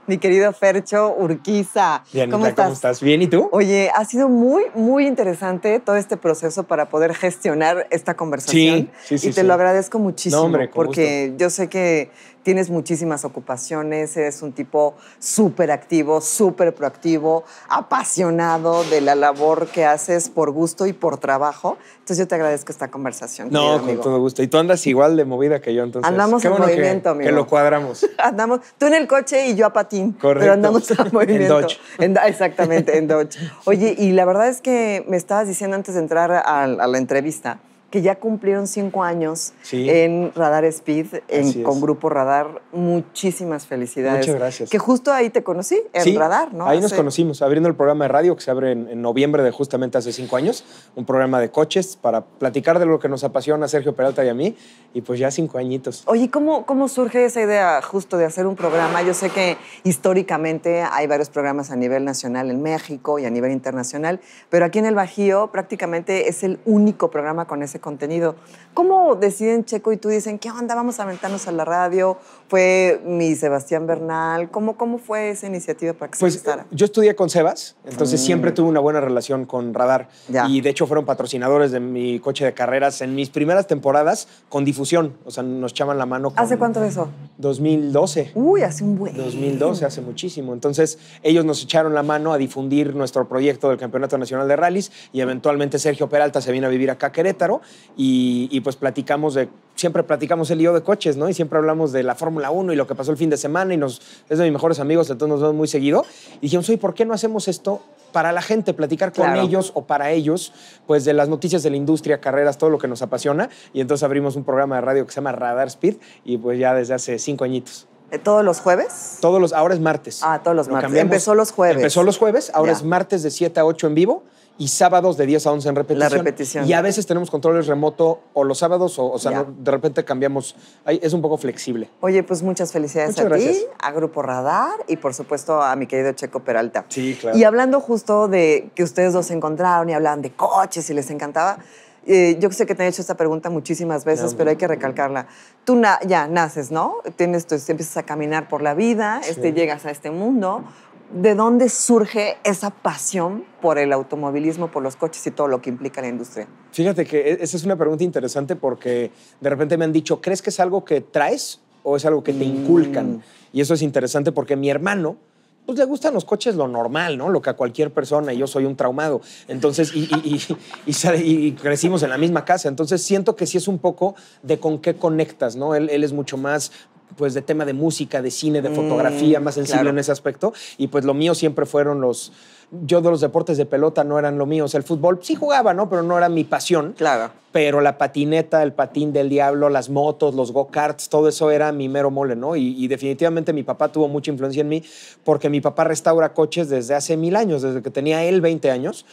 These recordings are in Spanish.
Mi querido Fercho Urquiza. Dianita, ¿Cómo estás? ¿Cómo estás? ¿Bien? ¿Y tú? Oye, ha sido muy, muy interesante todo este proceso para poder gestionar esta conversación. Sí. Y te lo agradezco muchísimo. No, hombre, con porque gusto. yo sé que tienes muchísimas ocupaciones, eres un tipo súper activo, súper proactivo, apasionado de la labor que haces por gusto y por trabajo. Entonces yo te agradezco esta conversación. No, con todo gusto. Y tú andas igual de movida que yo, entonces. Andamos qué en bueno movimiento, amigo. que lo cuadramos. Andamos, tú en el coche y yo a patín. Correcto. Pero andamos en movimiento. En Dodge. Exactamente, en Dodge. Oye, y la verdad es que me estabas diciendo antes de entrar a la entrevista que ya cumplieron 5 años en Radar Speed, con Grupo Radar. Muchísimas felicidades. Muchas gracias. Que justo ahí te conocí, en Radar, ¿no? Ahí nos conocimos, abriendo el programa de radio que se abre en noviembre de justamente hace 5 años. Un programa de coches para platicar de lo que nos apasiona a Sergio Peralta y a mí. Y pues ya 5 añitos. Oye, ¿cómo surge esa idea justo de hacer un programa? Yo sé que históricamente hay varios programas a nivel nacional en México y a nivel internacional, pero aquí en el Bajío prácticamente es el único programa con ese contenido. ¿Cómo deciden Checo y tú dicen, qué onda, vamos a aventarnos a la radio? ¿Fue mi Sebastián Bernal? ¿Cómo fue esa iniciativa para que se gestara? Yo estudié con Sebas, entonces siempre tuve una buena relación con Radar. Ya. Y de hecho fueron patrocinadores de mi coche de carreras en mis primeras temporadas con difusión. O sea, nos echaban la mano. ¿Hace cuánto de eso? 2012. Uy, hace un buen. 2012, hace muchísimo. Entonces, ellos nos echaron la mano a difundir nuestro proyecto del Campeonato Nacional de Rallys y eventualmente Sergio Peralta se vino a vivir acá a Querétaro y pues siempre platicamos él y yo de coches, ¿no? Y siempre hablamos de la Fórmula 1 y lo que pasó el fin de semana es de mis mejores amigos, entonces nos vemos muy seguido. Y dijimos, oye, ¿por qué no hacemos esto para la gente, platicar con ellos o para ellos, pues de las noticias de la industria, carreras, todo lo que nos apasiona? Y entonces abrimos un programa de radio que se llama Radar Speed y pues ya desde hace 5 añitos. ¿Todos los jueves? Ahora es martes. Todos los martes. Empezó los jueves. Empezó los jueves, ahora es martes de 7 a 8 en vivo y sábados de 10 a 11 en repetición. La repetición. Y a veces tenemos controles remoto o los sábados o sea, no, de repente cambiamos. Es un poco flexible. Oye, pues muchas felicidades a ti, a Grupo Radar y por supuesto a mi querido Checo Peralta. Sí, claro. Y hablando justo de que ustedes dos se encontraron y hablaban de coches y les encantaba, yo sé que te he hecho esta pregunta muchísimas veces, pero hay que recalcarla. Tú ya naces, ¿no? Empiezas a caminar por la vida, llegas a este mundo. ¿De dónde surge esa pasión por el automovilismo, por los coches y todo lo que implica la industria? Fíjate que esa es una pregunta interesante porque de repente me han dicho, ¿crees que es algo que traes o es algo que te inculcan? Y eso es interesante porque mi hermano, pues le gustan los coches lo normal, ¿no? Lo que a cualquier persona, y yo soy un traumado. Entonces, y crecimos en la misma casa. Entonces, siento que sí es un poco de con qué conectas, ¿no? Él es mucho más pues de tema de música, de cine, de fotografía, más sensible en ese aspecto. Y pues lo mío siempre fueron yo de los deportes de pelota no eran lo mío. O sea, el fútbol sí jugaba, ¿no? Pero no era mi pasión. Claro. Pero la patineta, el patín del diablo, las motos, los go-karts, todo eso era mi mero mole, ¿no? Y definitivamente mi papá tuvo mucha influencia en mí porque mi papá restaura coches desde hace 1000 años, desde que tenía él 20 años.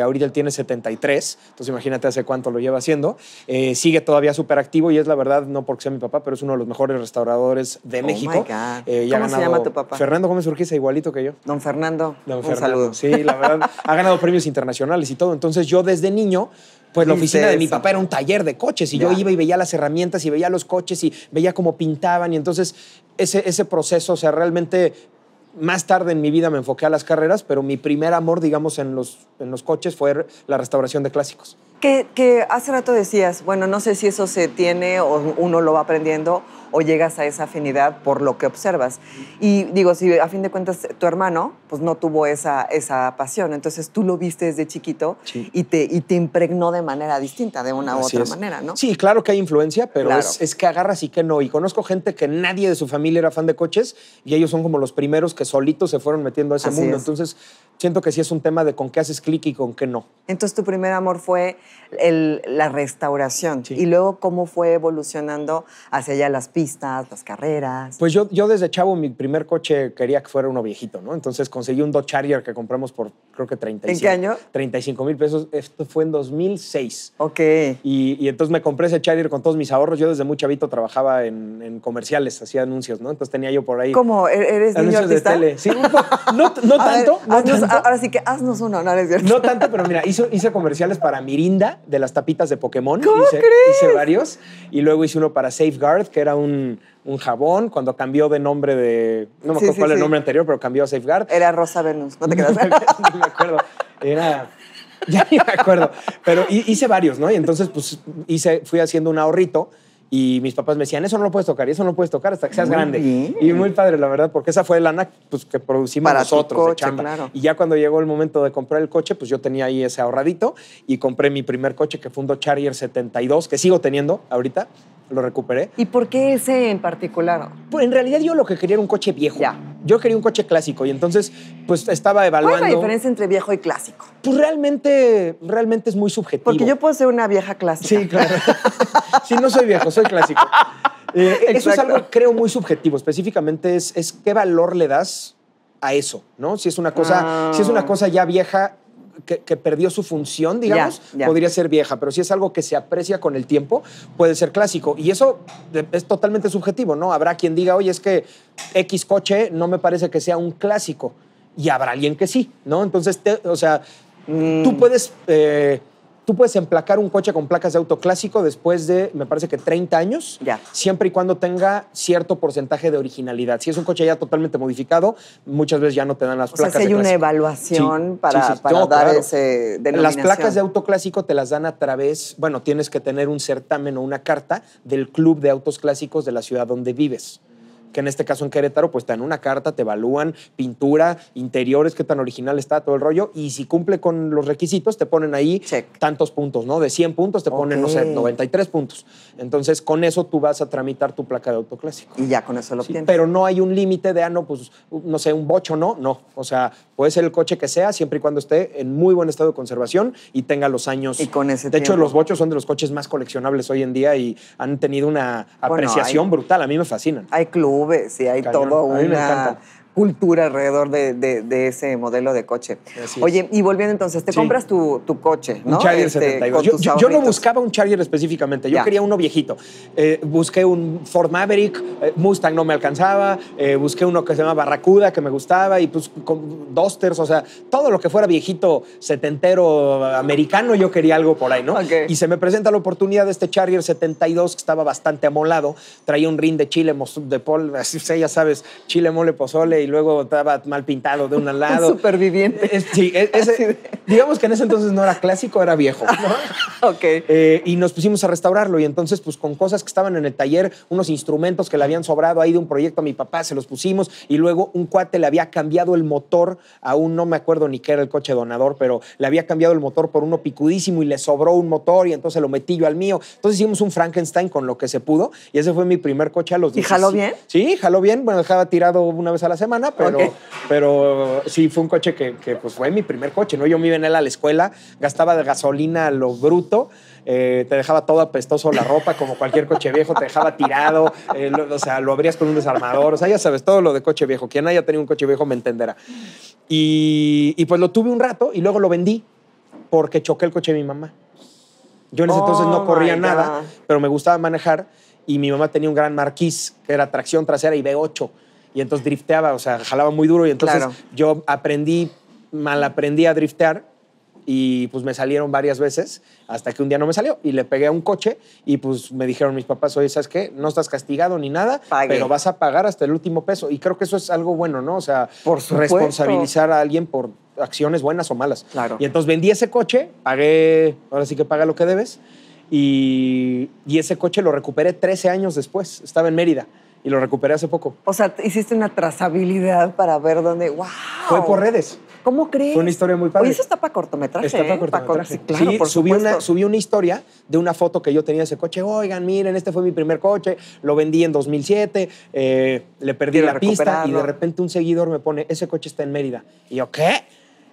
Ahorita él tiene 73, entonces imagínate hace cuánto lo lleva haciendo. Sigue todavía súper activo y es la verdad, no porque sea mi papá, pero es uno de los mejores restauradores de México. My God. ¿Cómo se llama tu papá? Fernando Gómez Urquiza, igualito que yo. Don Fernando, un Fernando. Saludo. Sí, la verdad, ha ganado premios internacionales y todo. Entonces yo desde niño, pues la oficina de mi papá era un taller de coches y yo iba y veía las herramientas y veía los coches y veía cómo pintaban y entonces ese proceso, o sea, realmente más tarde en mi vida me enfoqué a las carreras, pero mi primer amor, digamos, en los coches fue la restauración de clásicos. Que hace rato decías, bueno, no sé si eso se tiene o uno lo va aprendiendo o llegas a esa afinidad por lo que observas. Y digo, si a fin de cuentas tu hermano pues no tuvo esa pasión, entonces tú lo viste desde chiquito y te impregnó de manera distinta, de una u otra manera, ¿no? Sí, claro que hay influencia, pero es que agarras y que no. Y conozco gente que nadie de su familia era fan de coches y ellos son como los primeros que solitos se fueron metiendo a ese mundo. Entonces siento que sí es un tema de con qué haces clic y con qué no. Entonces tu primer amor fue la restauración. Y luego, ¿cómo fue evolucionando hacia allá las pistas, las carreras? Pues yo desde chavo, mi primer coche quería que fuera uno viejito, ¿no? Entonces conseguí un Dodge Charger que compramos por, creo que 35. ¿En qué año? 35,000 pesos. Esto fue en 2006. Ok. Y entonces me compré ese Charger con todos mis ahorros. Yo desde muy chavito trabajaba en comerciales, hacía anuncios, ¿no? Entonces tenía yo por ahí... ¿Cómo? ¿Eres niño artista? De tele. Sí, no tanto. Ahora sí que haznos uno, no es cierto. No tanto, pero mira, hice comerciales para Mirinda, de las tapitas de Pokémon. ¿Cómo crees? Hice varios. Y luego hice uno para Safeguard, que era un un jabón, cuando cambió de nombre de... No me acuerdo cuál era el nombre anterior, pero cambió a Safeguard. Era Rosa Venus, no te quedas. No me acuerdo. Era... Ya ni me acuerdo. Pero hice varios, ¿no? Y entonces, pues, fui haciendo un ahorrito y mis papás me decían, eso no lo puedes tocar y eso no lo puedes tocar hasta que seas grande. Bien. Y muy padre, la verdad, porque esa fue lana pues, que producimos para nosotros tu coche, de chamba. claro. Y ya cuando llegó el momento de comprar el coche, pues yo tenía ahí ese ahorradito y compré mi primer coche, que fue un Dodge Charger 72, que sigo teniendo ahorita. Lo recuperé. ¿Y por qué ese en particular? Pues en realidad yo lo que quería era un coche viejo. Ya. Yo quería un coche clásico y entonces pues estaba evaluando. ¿Cuál es la diferencia entre viejo y clásico? Pues realmente es muy subjetivo. Porque yo puedo ser una vieja clásica. Sí, claro. Sí, no soy viejo, soy clásico. Eso es algo, creo, muy subjetivo. Específicamente es qué valor le das a eso, ¿no? Si es una cosa ya vieja, que perdió su función, digamos, Ya. podría ser vieja, pero si es algo que se aprecia con el tiempo, puede ser clásico. Y eso es totalmente subjetivo, ¿no? Habrá quien diga, oye, es que X coche no me parece que sea un clásico. Y habrá alguien que sí, ¿no? Entonces, tú puedes emplacar un coche con placas de auto clásico después de, me parece que 30 años, Ya. siempre y cuando tenga cierto porcentaje de originalidad. Si es un coche ya totalmente modificado, muchas veces ya no te dan las placas O sea, si hay de una clásico. evaluación Sí, para No, dar claro. ese denominación. Las placas de auto clásico te las dan a través, bueno, tienes que tener un certamen o una carta del Club de Autos Clásicos de la ciudad donde vives. Que en este caso en Querétaro, pues te dan una carta, te evalúan pintura, interiores, qué tan original está todo el rollo. Y si cumple con los requisitos, te ponen ahí Check. tantos puntos, ¿no? De 100 puntos te ponen, no sé, 93 puntos. Entonces, con eso tú vas a tramitar tu placa de auto clásico. Y ya con eso lo Sí, obtienes. pero no hay un límite de, pues, no sé, un bocho, no. O sea, puede ser el coche que sea, siempre y cuando esté en muy buen estado de conservación y tenga los años. Y con ese De hecho, tiempo. los bochos son de los coches más coleccionables hoy en día y han tenido una apreciación brutal. A mí me fascinan. Hay clubes y hay Cañón. toda A mí me una encantan. cultura alrededor de ese modelo de coche. Así es. Oye, y volviendo entonces, te Sí. compras tu coche, ¿no? Un Charger 72. con tus Yo no ahorritos. buscaba un Charger específicamente, yo Ya. quería uno viejito. Busqué un Ford Maverick, Mustang no me alcanzaba, busqué uno que se llama Barracuda, que me gustaba, y pues con Dusters, o sea, todo lo que fuera viejito, setentero, americano, yo quería algo por ahí, ¿no? Ok. Y se me presenta la oportunidad de este Charger 72, que estaba bastante amolado, traía un rin de chile, de así, ya sabes, chile, mole, pozole, y luego estaba mal pintado de un lado. Superviviente. Sí, digamos que en ese entonces no era clásico, era viejo, ¿no? Ok. Y nos pusimos a restaurarlo y entonces pues con cosas que estaban en el taller, unos instrumentos que le habían sobrado ahí de un proyecto a mi papá, se los pusimos y luego un cuate le había cambiado el motor a no me acuerdo ni qué era el coche donador, pero le había cambiado el motor por uno picudísimo y le sobró un motor y entonces lo metí yo al mío. Entonces hicimos un Frankenstein con lo que se pudo y ese fue mi primer coche a los 10. ¿Y jaló bien? Sí, jaló bien. Bueno, dejaba tirado una vez a la semana, pero, Ok. pero sí, fue un coche que pues fue mi primer coche, ¿no? Yo me iba en él a la escuela, gastaba de gasolina a lo bruto, te dejaba todo apestoso la ropa, como cualquier coche viejo, te dejaba tirado, o sea, lo abrías con un desarmador, o sea, ya sabes, todo lo de coche viejo. Quien haya tenido un coche viejo me entenderá. Y pues lo tuve un rato y luego lo vendí porque choqué el coche de mi mamá. Yo en ese entonces no corría my nada, God. pero me gustaba manejar y mi mamá tenía un Gran Marquis que era tracción trasera y V8 y entonces drifteaba, o sea, jalaba muy duro y entonces Claro. yo mal aprendí a driftear y pues me salieron varias veces hasta que un día no me salió y le pegué a un coche y pues me dijeron mis papás, oye, ¿sabes qué? No estás castigado ni nada, Pague. pero vas a pagar hasta el último peso y creo que eso es algo bueno, ¿no? O sea, Por supuesto. responsabilizar a alguien por acciones buenas o malas. Claro. Y entonces vendí ese coche, ahora sí que paga lo que debes y ese coche lo recuperé 13 años después, estaba en Mérida y lo recuperé hace poco. O sea, hiciste una trazabilidad para ver dónde. ¡Wow! Fue por redes. ¿Cómo crees? Fue una historia muy padre. Oye, eso está para cortometraje. Está para ¿eh? cortometraje. Sí, claro, Sí, por supuesto. subí una historia de una foto que yo tenía de ese coche. Oigan, miren, este fue mi primer coche, lo vendí en 2007, le perdí Quiero la pista y recuperarlo. de repente un seguidor me pone, ese coche está en Mérida. Y yo, ¿qué?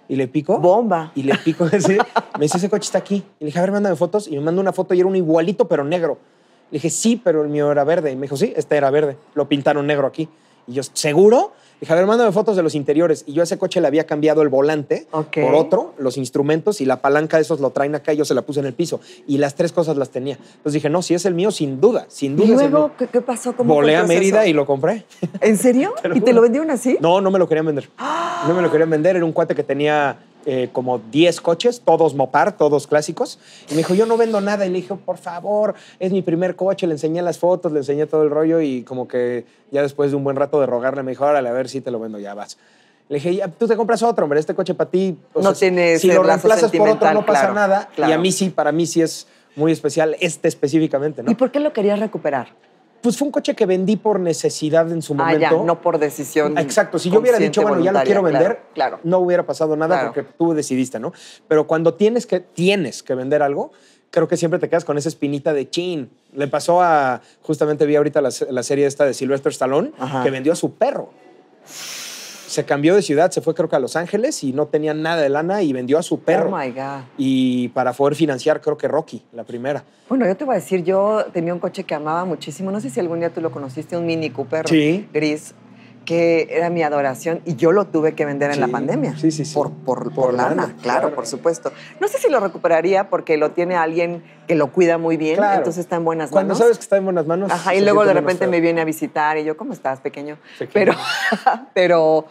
Y le pico. Bomba. Y le pico ese. Me dice, ese coche está aquí. Y le dije, a ver, mándame fotos. Y me mandó una foto y era un igualito, pero negro. Le dije, sí, pero el mío era verde. Y me dijo, sí, este era verde. Lo pintaron negro aquí. Y yo, ¿seguro? Dije, a ver, mándame fotos de los interiores. Y yo a ese coche le había cambiado el volante Ok. por otro, los instrumentos y la palanca de esos lo traen acá y yo se la puse en el piso. Y las tres cosas las tenía. Entonces dije, no, si es el mío, sin duda, sin duda ¿Y es el luego mío. qué pasó? ¿Cómo Volé fue a el proceso? Mérida y lo compré. ¿En serio? Te lo ¿Y te juro. lo vendieron así? No, no me lo querían vender. No me lo querían vender. Era un cuate que tenía como 10 coches, todos Mopar, todos clásicos. Y me dijo, yo no vendo nada. Y le dije, por favor, es mi primer coche. Le enseñé las fotos, le enseñé todo el rollo y como que ya después de un buen rato de rogarle, me dijo, órale, a ver si te lo vendo, ya vas. Le dije, ya, tú te compras otro, hombre, este coche para ti. No tiene si lo reemplazas por otro no pasa nada. Claro. Y a mí sí, para mí sí es muy especial, específicamente, ¿no? ¿Y por qué lo querías recuperar? Pues fue un coche que vendí por necesidad en su momento. Ya, no por decisión. Exacto. Si yo hubiera dicho, bueno, ya lo quiero vender, claro. no hubiera pasado nada porque tú decidiste, ¿no? Pero cuando tienes que vender algo, creo que siempre te quedas con esa espinita de chin. Le pasó a, justamente vi ahorita la serie esta de Sylvester Stallone, que vendió a su perro. Se cambió de ciudad, se fue creo que a Los Ángeles y no tenía nada de lana y vendió a su perro. Oh my God. Y para poder financiar creo que Rocky, la primera. Bueno, yo te voy a decir, yo tenía un coche que amaba muchísimo. No sé si algún día tú lo conociste, un Mini Cooper gris, que era mi adoración y yo lo tuve que vender en la pandemia. Sí. Por lana, claro, por supuesto. No sé si lo recuperaría porque lo tiene alguien que lo cuida muy bien, entonces está en buenas manos. Cuando sabes que está en buenas manos. Ajá, y luego de repente me viene a visitar y yo, ¿cómo estás, pequeño? Pero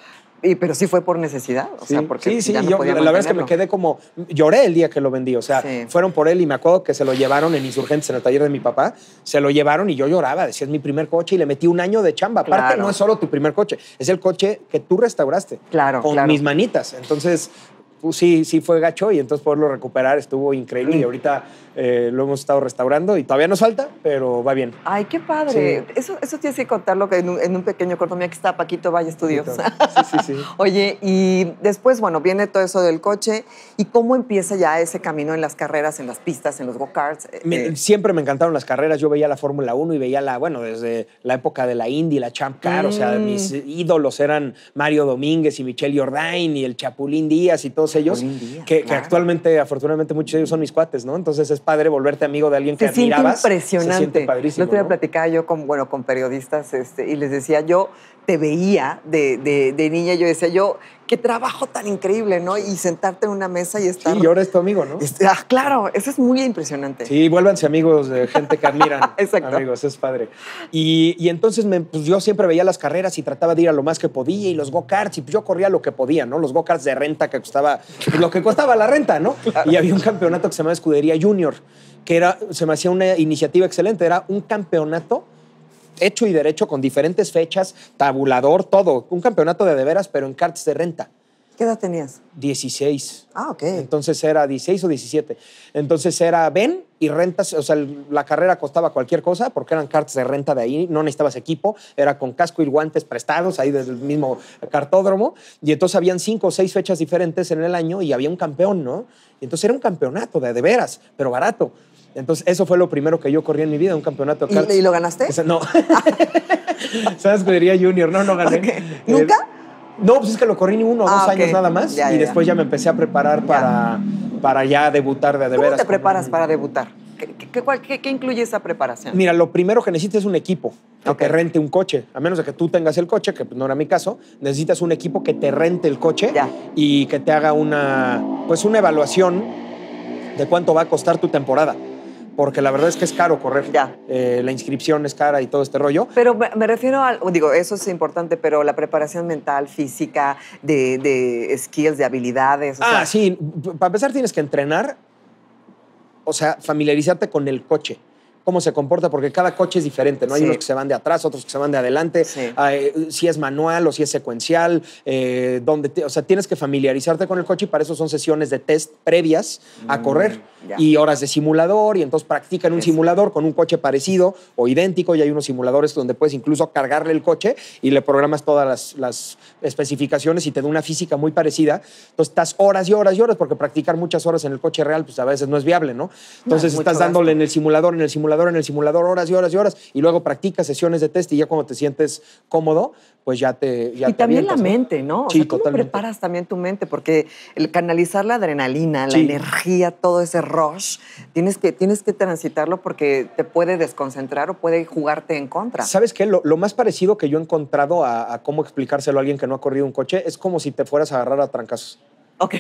sí fue por necesidad, o sea, porque sí, ya no yo podía la verdad es que mantenerlo. me quedé como, lloré el día que lo vendí, o sea, fueron por él y me acuerdo que se lo llevaron en Insurgentes, en el taller de mi papá, se lo llevaron y yo lloraba, decía, es mi primer coche y le metí un año de chamba. Aparte, no es solo tu primer coche, es el coche que tú restauraste. Con mis manitas, entonces... Pues sí fue gacho y entonces poderlo recuperar estuvo increíble y ahorita lo hemos estado restaurando y todavía nos falta, pero va bien. Ay, qué padre. Sí. Eso tienes que contarlo que en un pequeño corto. Mira, aquí está Paquito Valle Estudios. Sí. Oye, y después, bueno, viene todo eso del coche y cómo empieza ya ese camino en las carreras, en las pistas, en los go-karts. Siempre me encantaron las carreras. Yo veía la Fórmula 1 y veía desde la época de la Indy, la Champ Car, o sea, mis ídolos eran Mario Domínguez y Michelle Jourdain y el Chapulín Díaz y todos ellos, que actualmente, afortunadamente, muchos de ellos son mis cuates, ¿no? Entonces es padre volverte amigo de alguien que admirabas. Impresionante. Se siente padrísimo. El otro día platicaba yo con periodistas y les decía, yo te veía de niña, yo decía, qué trabajo tan increíble, ¿no? Y sentarte en una mesa y estar... Sí, y ahora es tu amigo, ¿no? Claro, eso es muy impresionante. Sí, vuélvanse amigos de gente que admiran. Exacto. Amigos, es padre. Y entonces pues yo siempre veía las carreras y trataba de ir a lo más que podía y los go-karts, y pues yo corría lo que podía, ¿no? Los go-karts de renta que costaba, pues lo que costaba la renta, ¿no? Claro. Y había un campeonato que se llamaba Escudería Junior, que se me hacía una iniciativa excelente, era un campeonato hecho y derecho con diferentes fechas, tabulador, todo. Un campeonato de veras, pero en karts de renta. ¿Qué edad tenías? 16. Ah, ok. Entonces era 16 o 17. Entonces era ven y rentas, o sea, la carrera costaba cualquier cosa porque eran karts de renta de ahí, no necesitabas equipo, era con casco y guantes prestados ahí desde el mismo cartódromo y entonces habían 5 o 6 fechas diferentes en el año y había un campeón, ¿no? Y entonces era un campeonato de veras, pero barato. Entonces, eso fue lo primero que yo corrí en mi vida, un campeonato de karts. ¿Y lo ganaste? No. ¿Sabes? Escudería Junior. No gané. Okay. ¿Nunca? No, pues es que lo corrí ni 1 o 2 años nada más. Y después ya me empecé a preparar para ya debutar de veras. ¿Cómo te preparas para debutar? ¿Qué incluye esa preparación? Mira, lo primero que necesitas es un equipo que te rente un coche. A menos de que tú tengas el coche, que no era mi caso, necesitas un equipo que te rente el coche y que te haga una evaluación de cuánto va a costar tu temporada. Porque la verdad es que es caro correr. La inscripción es cara y todo este rollo. Pero me refiero eso es importante, pero la preparación mental, física, de skills, de habilidades. Sí. Para empezar tienes que entrenar, o sea, familiarizarte con el coche. Cómo se comporta, porque cada coche es diferente, ¿no? Hay unos que se van de atrás, otros que se van de adelante, si es manual o si es secuencial, o sea, tienes que familiarizarte con el coche y para eso son sesiones de test previas a correr y horas de simulador y entonces practican un simulador con un coche parecido o idéntico y hay unos simuladores donde puedes incluso cargarle el coche y le programas todas las especificaciones y te da una física muy parecida. Entonces estás horas y horas y horas porque practicar muchas horas en el coche real pues a veces no es viable, ¿no? Entonces estás dándole en el simulador, horas y horas y horas, y luego practicas sesiones de test y ya cuando te sientes cómodo, pues ya te Y también la mente, ¿no? Sí, ¿cómo preparas también tu mente? Porque el canalizar la adrenalina, la energía, todo ese rush, tienes que transitarlo porque te puede desconcentrar o puede jugarte en contra. ¿Sabes qué? Lo más parecido que yo he encontrado a cómo explicárselo a alguien que no ha corrido un coche es como si te fueras a agarrar a trancazos. Ok.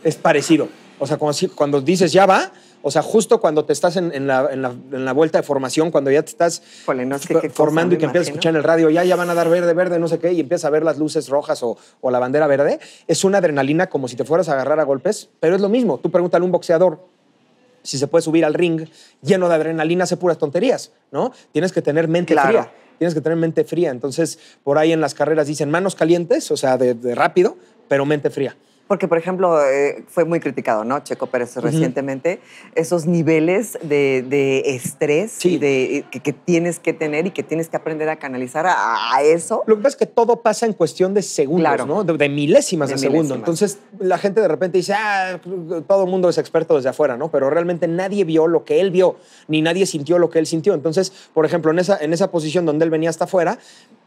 Es parecido. O sea, como si, cuando dices ya va, O sea, justo cuando te estás en la vuelta de formación, cuando ya te estás No, es que formando y que empiezas a escuchar en el radio, ya van a dar verde, verde, no sé qué, y empiezas a ver las luces rojas o la bandera verde, es una adrenalina como si te fueras a agarrar a golpes, pero es lo mismo. Tú pregúntale a un boxeador si se puede subir al ring lleno de adrenalina, hace puras tonterías, ¿no? Tienes que tener mente fría. Tienes que tener mente fría. Entonces, por ahí en las carreras dicen manos calientes, o sea, de rápido, pero mente fría. Porque, por ejemplo, fue muy criticado, ¿no? Checo Pérez recientemente, esos niveles de estrés que tienes que tener y que tienes que aprender a canalizar a eso. Lo que pasa es que todo pasa en cuestión de segundos, ¿no? De milésimas de segundo. Entonces, la gente de repente dice, todo el mundo es experto desde afuera, ¿no? Pero realmente nadie vio lo que él vio, ni nadie sintió lo que él sintió. Entonces, por ejemplo, en esa posición donde él venía hasta afuera,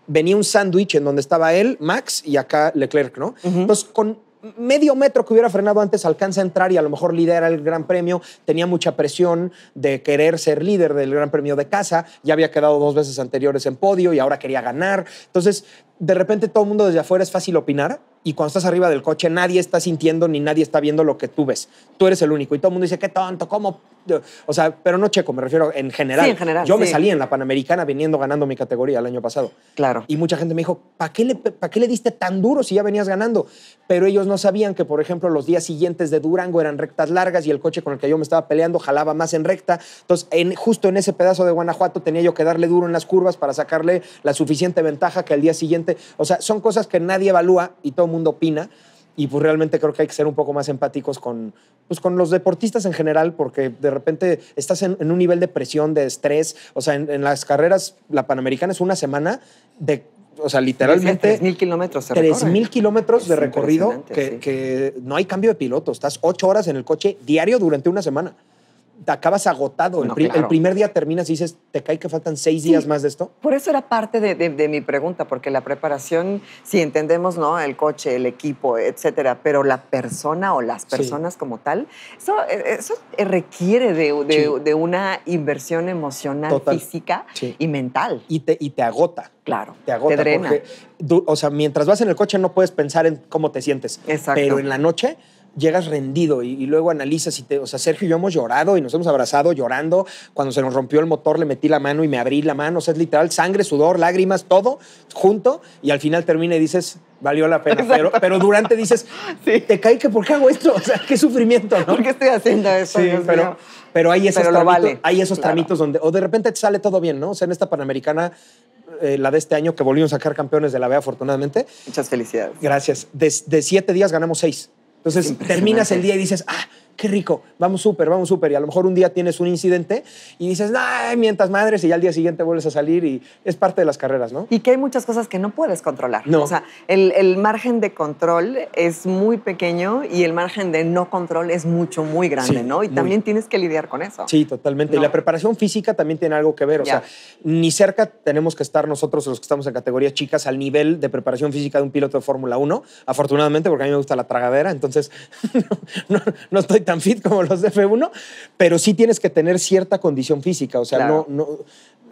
venía un sándwich en donde estaba él, Max, y acá Leclerc, ¿no? Entonces, con medio metro que hubiera frenado antes, alcanza a entrar y a lo mejor lidera el Gran Premio. Tenía mucha presión de querer ser líder del Gran Premio de casa. Ya había quedado 2 veces anteriores en podio y ahora quería ganar. Entonces, de repente todo el mundo desde afuera es fácil opinar y cuando estás arriba del coche nadie está sintiendo ni nadie está viendo lo que tú ves. Tú eres el único y todo el mundo dice, qué tonto, ¿cómo? O sea, pero no Checo, me refiero en general. Sí, en general. Yo me salí en la Panamericana ganando mi categoría el año pasado. Claro. Y mucha gente me dijo, ¿para qué le diste tan duro si ya venías ganando? Pero ellos no sabían que, por ejemplo, los días siguientes de Durango eran rectas largas y el coche con el que yo me estaba peleando jalaba más en recta. Entonces, justo en ese pedazo de Guanajuato tenía yo que darle duro en las curvas para sacarle la suficiente ventaja que al día siguiente. O sea, son cosas que nadie evalúa y todo el mundo opina. Y pues realmente creo que hay que ser un poco más empáticos con los deportistas en general, porque de repente estás en un nivel de presión, de estrés. O sea, en las carreras, la Panamericana es una semana de, o sea, literalmente 3,000 kilómetros. 3,000 kilómetros de recorrido que no hay cambio de piloto. Estás 8 horas en el coche diario durante una semana. Te acabas agotado. El primer día terminas y dices, ¿te cae que faltan 6 días más de esto? Por eso era parte de mi pregunta, porque la preparación, sí entendemos, ¿no? El coche, el equipo, etcétera, pero la persona o las personas como tal, eso requiere de una inversión emocional, física y mental. Y te agota. Claro, te agota. Te drena. Porque, o sea, mientras vas en el coche no puedes pensar en cómo te sientes. Exacto. Pero en la noche llegas rendido y luego analizas o sea, Sergio y yo hemos llorado y nos hemos abrazado llorando. Cuando se nos rompió el motor le metí la mano y me abrí la mano. O sea, es literal sangre, sudor, lágrimas, todo junto y al final termina y dices, valió la pena. Pero durante dices, te cae que ¿por qué hago esto? O sea, qué sufrimiento, ¿no? ¿Por qué estoy haciendo esto? Sí, pero hay esos tramitos, vale. hay esos tramitos donde, o de repente te sale todo bien, ¿no? O sea, en esta Panamericana, la de este año, que volvimos a sacar campeones de la B, afortunadamente. Muchas felicidades. Gracias. De 7 días ganamos 6. Entonces terminas el día y dices, qué rico, vamos súper. Y a lo mejor un día tienes un incidente y dices, ay, mientas madres, y ya al día siguiente vuelves a salir y es parte de las carreras, ¿no? Y que hay muchas cosas que no puedes controlar. No. O sea, el margen de control es muy pequeño y el margen de no control es muy grande, ¿no? Y también tienes que lidiar con eso. Sí, totalmente. No. Y la preparación física también tiene algo que ver. O sea, ni cerca tenemos que estar nosotros, los que estamos en categorías chicas, al nivel de preparación física de un piloto de Fórmula 1, afortunadamente, porque a mí me gusta la tragadera, entonces no estoy tan fit como los de F1, pero sí tienes que tener cierta condición física. O sea, claro.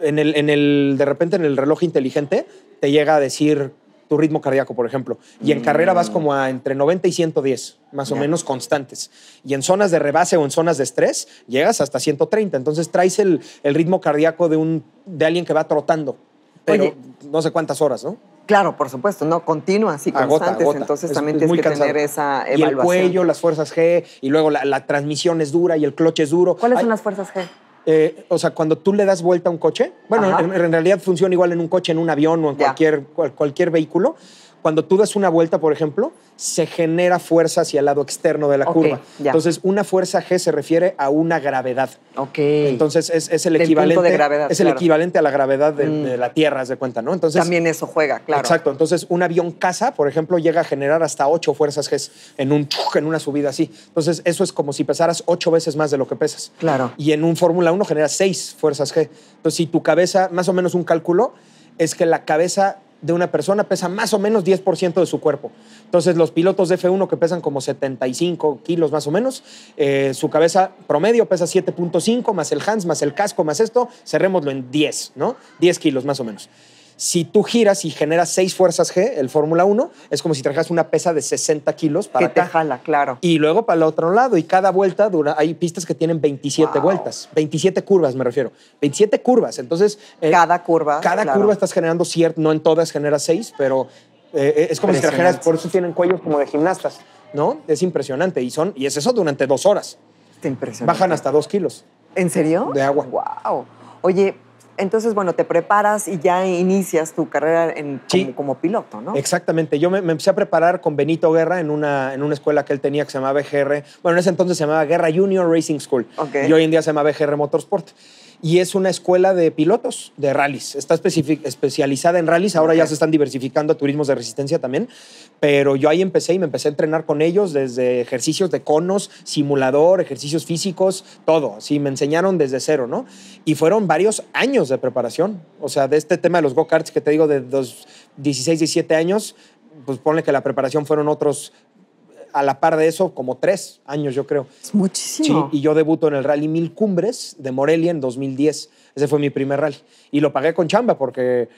de repente en el reloj inteligente te llega a decir tu ritmo cardíaco, por ejemplo. Y en carrera vas como a entre 90 y 110, más o menos constantes. Y en zonas de rebase o en zonas de estrés llegas hasta 130. Entonces traes el ritmo cardíaco de alguien que va trotando, pero no sé cuántas horas, ¿no? Claro, por supuesto, no continuas y constantes, agota. Entonces también tienes que tener esa evaluación. Y el cuello, las fuerzas G, y luego la transmisión es dura y el clutch es duro. ¿Cuáles son las fuerzas G? O sea, cuando tú le das vuelta a un coche, bueno, en realidad funciona igual en un coche, en un avión o en cualquier vehículo. Cuando tú das una vuelta, por ejemplo, se genera fuerza hacia el lado externo de la curva. Entonces, una fuerza G se refiere a una gravedad. Entonces, es el equivalente. Punto de gravedad, es el equivalente a la gravedad de la Tierra, haz de cuenta, ¿no? Entonces, también eso juega, claro. Exacto. Entonces, un avión caza, por ejemplo, llega a generar hasta 8 fuerzas G en una subida así. Entonces, eso es como si pesaras 8 veces más de lo que pesas. Claro. Y en un Fórmula 1 genera 6 fuerzas G. Entonces, si tu cabeza, más o menos un cálculo, es que la cabeza de una persona pesa más o menos 10% de su cuerpo. Entonces, los pilotos de F1 que pesan como 75 kilos más o menos, su cabeza promedio pesa 7.5, más el Hans, más el casco, más esto, cerrémoslo en 10, ¿no? 10 kilos más o menos. Si tú giras y generas 6 fuerzas G, el Fórmula 1, es como si trajeras una pesa de 60 kilos para Que te acá. jala, claro. Y luego para el otro lado. Y cada vuelta hay pistas que tienen 27 vueltas. 27 curvas, me refiero. 27 curvas. Entonces. Cada curva. Cada claro. curva estás generando no en todas generas 6, pero es como si trajeras. Por eso tienen cuellos como de gimnastas, ¿no? Es impresionante. Y es eso durante 2 horas. Está impresionante. Bajan hasta 2 kilos. ¿En serio? De agua. Wow. Oye, entonces, bueno, te preparas y ya inicias tu carrera como piloto, ¿no? Exactamente. Yo me empecé a preparar con Benito Guerra en una escuela que él tenía que se llamaba EGR. Bueno, en ese entonces se llamaba Guerra Junior Racing School. Okay. Y hoy en día se llama EGR Motorsport. Y es una escuela de pilotos de rallies. Está especializada en rallies. Ahora ya se están diversificando a turismos de resistencia también. Pero yo ahí empecé y me empecé a entrenar con ellos desde ejercicios de conos, simulador, ejercicios físicos, todo. Sí, me enseñaron desde cero, ¿no? Y fueron varios años de preparación. O sea, de este tema de los go-karts que te digo de 16, 17 años, pues ponle que la preparación fueron otros, a la par de eso, como 3 años, yo creo. Es muchísimo. Sí, y yo debuto en el Rally 1000 Cumbres de Morelia en 2010. Ese fue mi primer rally. Y lo pagué con chamba porque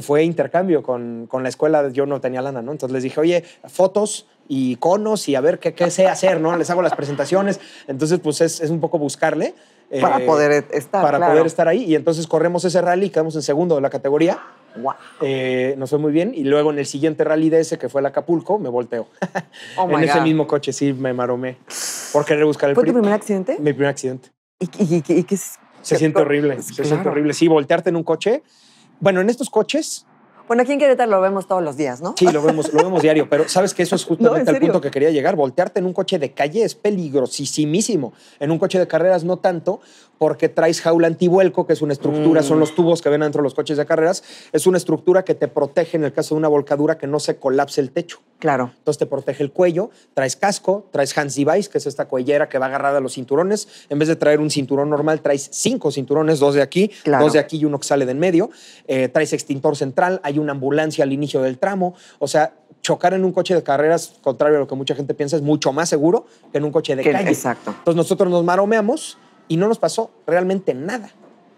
fue intercambio con la escuela. Yo no tenía lana, ¿no? Entonces les dije, oye, fotos y conos y a ver qué sé hacer, ¿no? Les hago las presentaciones. Entonces, pues es un poco buscarle. Para poder estar, Para poder estar ahí. Y entonces corremos ese rally, quedamos en segundo de la categoría. Wow. Nos fue muy bien. Y luego en el siguiente rally de ese, que fue el Acapulco, me volteo. Oh my ese God. mismo coche, sí, me maromé. Por querer buscar el ¿Fue tu primer accidente? Mi primer accidente. ¿Y qué Se siente horrible. Se siente horrible. Sí, voltearte en un coche. Bueno, en estos coches. Bueno, aquí en Querétaro lo vemos todos los días, ¿no? Sí, lo vemos diario, pero sabes que eso es justamente el punto que quería llegar. Voltearte en un coche de calle es peligrosísimo. En un coche de carreras no tanto, porque traes jaula antivuelco, que es una estructura, son los tubos que ven dentro de los coches de carreras. Es una estructura que te protege en el caso de una volcadura que no se colapse el techo. Claro. Entonces te protege el cuello, traes casco, traes hands device, que es esta cuellera que va agarrada a los cinturones. En vez de traer un cinturón normal, traes 5 cinturones, 2 de aquí, 2 de aquí y uno que sale de en medio. Traes extintor central, hay una ambulancia al inicio del tramo. O sea, chocar en un coche de carreras, contrario a lo que mucha gente piensa, es mucho más seguro que en un coche de calle. Exacto. Entonces nosotros nos maromeamos y no nos pasó realmente nada.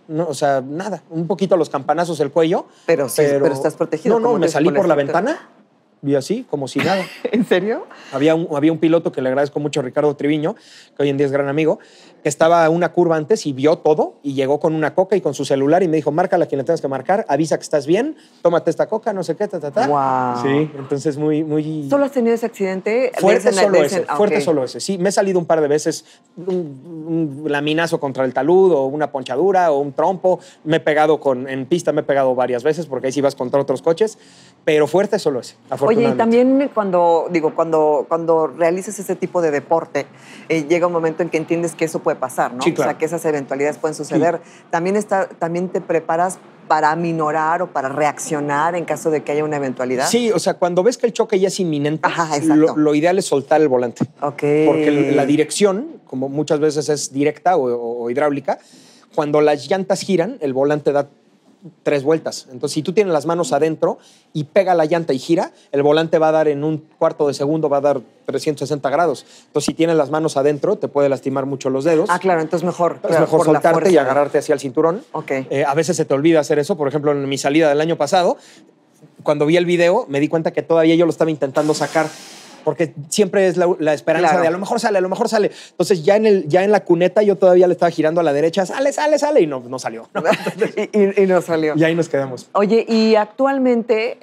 No, o sea, nada. Un poquito los campanazos el cuello. Pero estás protegido. No, me salí por la ventana y así, como si nada. ¿En serio? Había un piloto que le agradezco mucho a Ricardo Triviño, que hoy en día es gran amigo, que estaba una curva antes y vio todo y llegó con una coca y con su celular y me dijo, márcala a quien le tengas que marcar, avisa que estás bien, tómate esta coca, no sé qué, Wow. Sí, entonces muy... ¿Solo has tenido ese accidente? Fuerte solo ese. Sí, me he salido un par de veces, un laminazo contra el talud o una ponchadura o un trompo. Me he pegado en pista, me he pegado varias veces porque ahí sí vas contra otros coches, pero fuerte solo ese, afortunadamente. Oye, y también cuando realizas ese tipo de deporte, llega un momento en que entiendes que eso puede pasar, ¿no? Sí, claro. O sea, que esas eventualidades pueden suceder. Sí. También te preparas para aminorar o para reaccionar en caso de que haya una eventualidad. Sí, o sea, cuando ves que el choque ya es inminente, lo ideal es soltar el volante. Ok. Porque la dirección, como muchas veces es directa o hidráulica, cuando las llantas giran, el volante da 3 vueltas. Entonces, si tú tienes las manos adentro y pega la llanta y gira, el volante va a dar en un cuarto de segundo, va a dar 360 grados. Entonces, si tienes las manos adentro, te puede lastimar mucho los dedos. Ah, claro, entonces mejor. Es mejor soltarte y agarrarte hacia el cinturón. Ok. A veces se te olvida hacer eso. Por ejemplo, en mi salida del año pasado, cuando vi el video, me di cuenta que todavía yo lo estaba intentando sacar. Porque siempre es la esperanza de a lo mejor sale, a lo mejor sale. Entonces ya en la cuneta yo todavía le estaba girando a la derecha, sale, y no salió. ¿No? y no salió. Y ahí nos quedamos. Oye, y actualmente,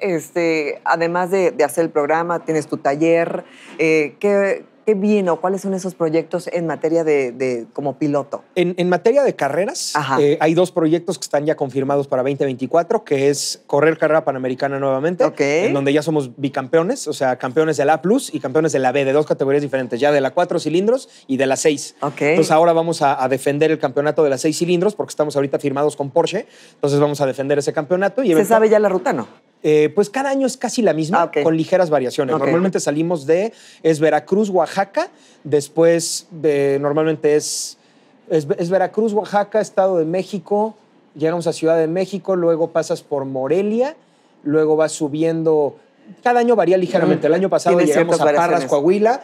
además de hacer el programa, tienes tu taller, ¿qué viene o cuáles son esos proyectos en materia de como piloto? En materia de carreras, hay 2 proyectos que están ya confirmados para 2024, que es correr carrera panamericana nuevamente, en donde ya somos bicampeones, o sea, campeones de la A+ y campeones de la B, de 2 categorías diferentes, ya de la 4 cilindros y de la 6. Entonces ahora vamos a defender el campeonato de la 6 cilindros porque estamos ahorita firmados con Porsche, entonces vamos a defender ese campeonato. ¿Se sabe ya la ruta, no? Pues cada año es casi la misma, con ligeras variaciones. Normalmente salimos es Veracruz, Oaxaca, después normalmente es Veracruz, Oaxaca, Estado de México, llegamos a Ciudad de México, luego pasas por Morelia, luego vas subiendo Cada año varía ligeramente. El año pasado Tiene llegamos a ciertas Parras, variaciones. Coahuila.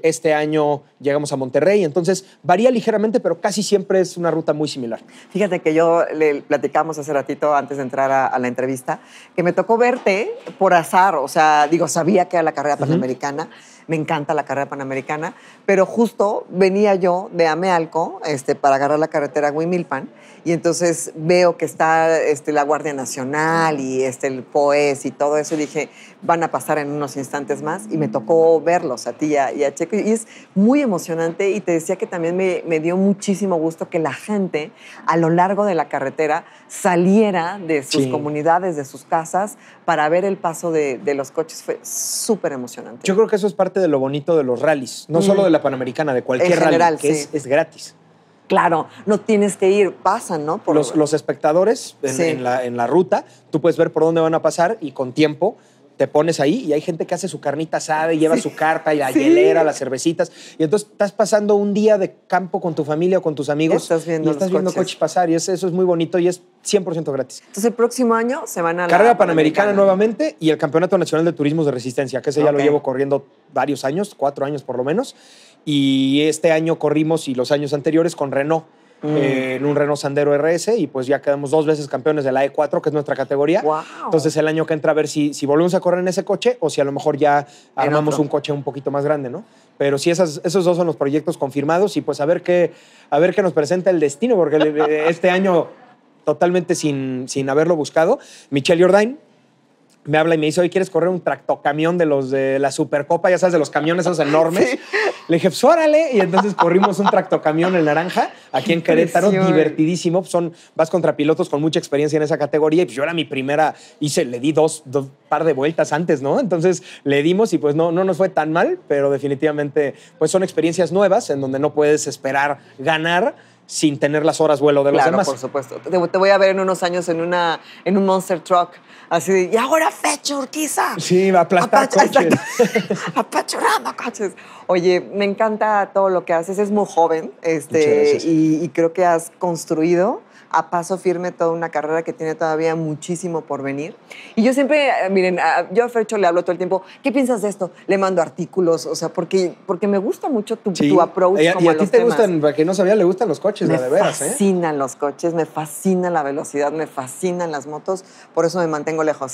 Este año llegamos a Monterrey. Entonces, varía ligeramente, pero casi siempre es una ruta muy similar. Fíjate que yo le platicamos hace ratito, antes de entrar a la entrevista, que me tocó verte por azar. O sea, digo, sabía que era la carrera panamericana. Me encanta la carrera panamericana, pero justo venía yo de Amealco para agarrar la carretera a Huimilpan, y entonces veo que está la Guardia Nacional y el POES y todo eso, y dije, van a pasar en unos instantes más, y me tocó verlos a ti y a Checo, y es muy emocionante, y te decía que también me dio muchísimo gusto que la gente a lo largo de la carretera saliera de sus comunidades, de sus casas, para ver el paso de los coches. Fue súper emocionante. Yo creo que eso es parte de lo bonito de los rallies, no solo de la Panamericana, de cualquier En general, rally, que sí. es gratis. Claro, no tienes que ir, pasan, ¿no? Los espectadores en la ruta, tú puedes ver por dónde van a pasar y con tiempo te pones ahí y hay gente que hace su carnita asada y lleva su carpa y la hielera, las cervecitas. Y entonces estás pasando un día de campo con tu familia o con tus amigos estás viendo coches pasar y eso es muy bonito y es 100% gratis. Entonces el próximo año se van a la Carrera Panamericana nuevamente y el Campeonato Nacional de Turismos de Resistencia, que ese ya lo llevo corriendo varios años, 4 años por lo menos. Y este año corrimos y los años anteriores con Renault. En un Renault Sandero RS y pues ya quedamos 2 veces campeones de la E4, que es nuestra categoría. Wow. Entonces el año que entra a ver si volvemos a correr en ese coche o si a lo mejor ya armamos un coche un poquito más grande, ¿no? Pero sí, esos 2 son los proyectos confirmados y pues a ver qué nos presenta el destino, porque este año totalmente sin haberlo buscado, Michelle Jordain me habla y me dice, oye, ¿quieres correr un tractocamión de los de la Supercopa? Ya sabes, de los camiones esos enormes. Sí. Le dije, pues órale. Y entonces corrimos un tractocamión en naranja aquí en Querétaro, divertidísimo. Vas contra pilotos con mucha experiencia en esa categoría. Y pues yo era mi primera, le di dos par de vueltas antes, ¿no? Entonces le dimos y pues no nos fue tan mal, pero definitivamente pues son experiencias nuevas en donde no puedes esperar ganar sin tener las horas vuelo de los demás. Por supuesto. Te voy a ver en unos años en un Monster Truck. Así de, y ahora Fecha Urquiza. Sí, va a aplastar coches. Apachurrando coches. Oye, me encanta todo lo que haces. Es muy joven y creo que has construido a paso firme toda una carrera que tiene todavía muchísimo por venir. Y yo siempre, miren, yo a Fercho le hablo todo el tiempo, ¿qué piensas de esto? Le mando artículos, o sea, porque me gusta mucho tu approach y como a ti te gustan, para quien no sabía, le gustan los coches, de veras, Me fascinan los coches, me fascina la velocidad, me fascinan las motos, por eso me mantengo lejos.